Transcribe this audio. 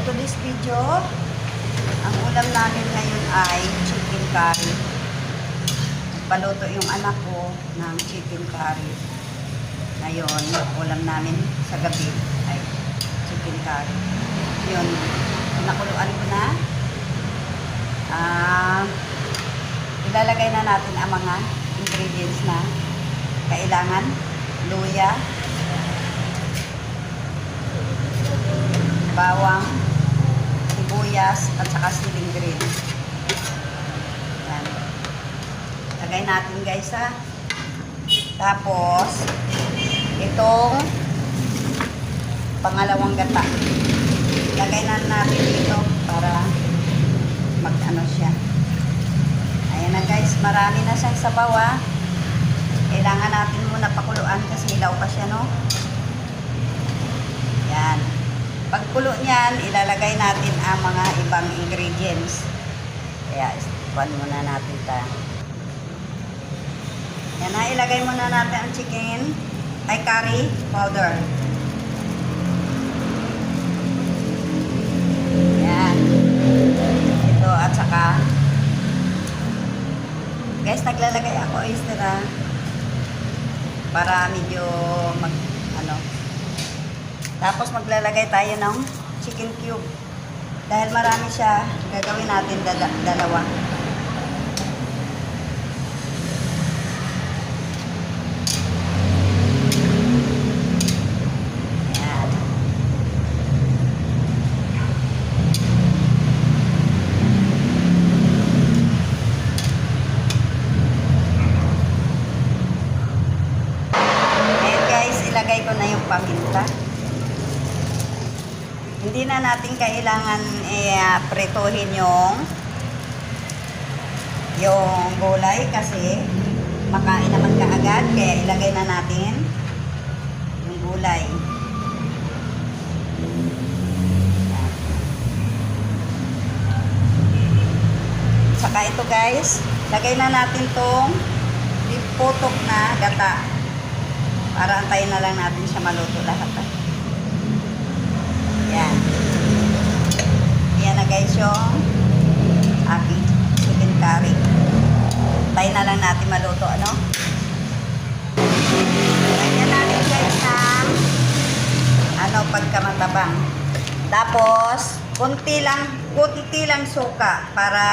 to this video, ang ulam namin ngayon ay chicken curry. Paluto yung anak ko ng chicken curry. Ngayon, ulam namin sa gabi ay chicken curry. Yun, nakuluan ko na. Ilalagay na natin ang mga ingredients na kailangan. Luya, bawang, sibuyas, at saka siling green. Yan. Lagay natin guys ha. Tapos, itong pangalawang gata. Lagay na natin dito para mag-ano siya. Ayan na guys, marami na siyang sabaw ha. Kailangan natin muna pakuluan kasi hilaw pa siya, no? Yan. Pagkulo niyan, ilalagay natin ang mga ibang ingredients. Kaya, istupan muna natin ito. Yan na, ilagay muna natin ang chicken, ay curry powder. Yan. Ito, at saka, guys, naglalagay ako oyster para medyo tapos maglalagay tayo ng chicken cube dahil marami siya, gagawin natin dalawa. Ayan. Ilagay ko na yung paminta. Hindi na natin kailangan prituhin yung gulay kasi makain naman kaagad, kaya ilagay na natin yung gulay. Saka ito guys, lagay na natin tong putok na gata. Para antayin na lang natin siya maluto lahat. Yan. Yan na guys yung aking chicken curry. Antayin na lang natin maluto, ano? Yan natin guys ng pagkamatabang. Tapos, kunti lang suka para